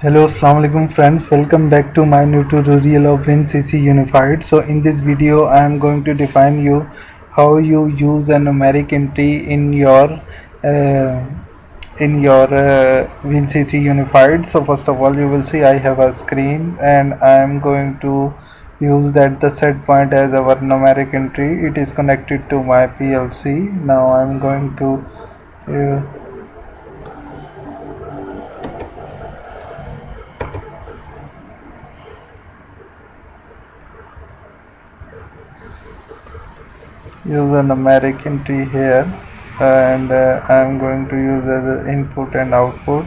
Hello, assalamu alaikum friends. Welcome back to my new tutorial of WinCC Unified. So in this video I am going to define you how you use a numeric entry in your WinCC Unified. So first of all, you will see I have a screen and I am going to use that the set point as our numeric entry. It is connected to my PLC. Now I am going to use a numeric entry here, and I am going to use as an input and output,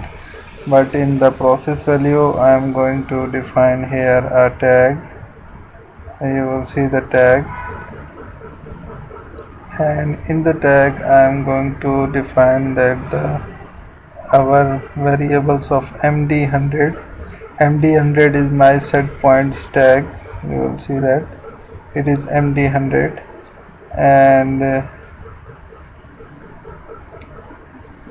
but in the process value I am going to define here a tag. You will see the tag, and in the tag I am going to define that our variables of MD100 is my set points tag. You will see that it is MD100, and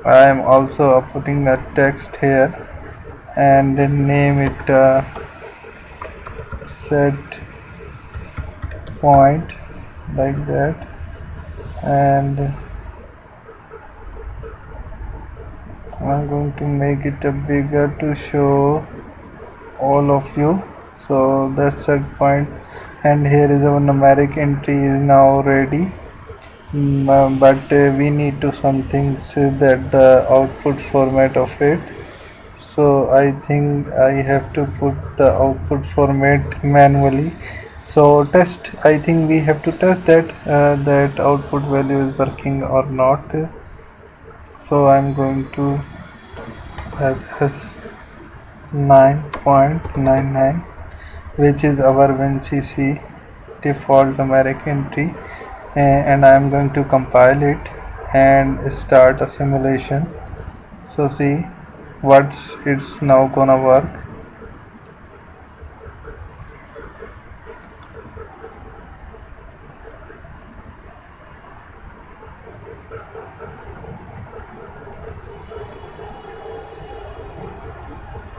I am also putting a text here and then name it set point like that, and I'm going to make it a bigger to show all of you. So that's set point, and here is our numeric entry is now ready. But we need to something say that the output format of it. So I think I have to put the output format manually. So test, I think we have to test that that output value is working or not. So I'm going to add as 9.99, which is our WinCC default numeric entry, and I am going to compile it and start a simulation. So see what's it's now gonna work.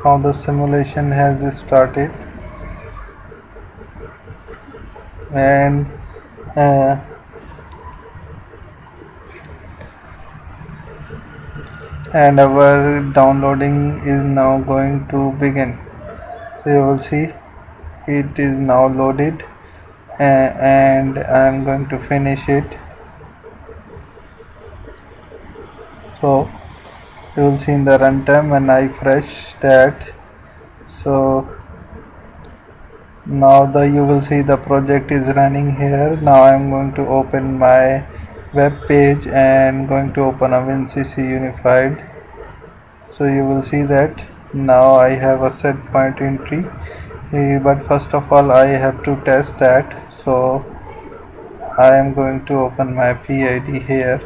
How the simulation has started, and our downloading is now going to begin. So you will see it is now loaded, and I am going to finish it. So you will see in the runtime when I refresh that. So now you will see the project is running here. Now I am going to open my web page and going to open a WinCC Unified. So you will see that now I have a set point entry, but first of all I have to test that. So I am going to open my PID here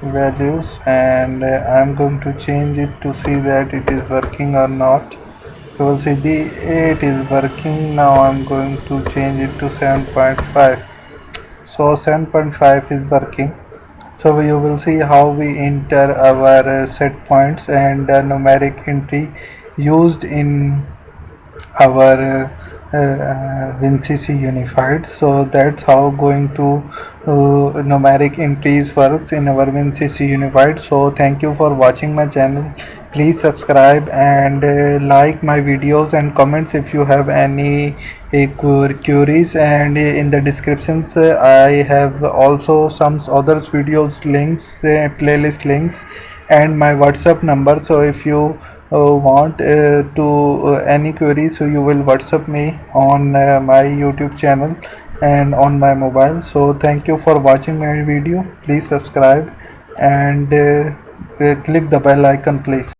values, and I am going to change it to see that it is working or not. You will see it is working. Now I am going to change it to 7.5. So 7.5 is working. So you will see how we enter our set points and numeric entry used in our WinCC Unified. So that's how going to numeric entries works in our WinCC Unified. So thank you for watching my channel. Please subscribe and like my videos and comments if you have any queries, and in the descriptions I have also some other videos links, playlist links, and my WhatsApp number. So if you want to any queries, so you will WhatsApp me on my YouTube channel and on my mobile. So thank you for watching my video. Please subscribe and click the bell icon please.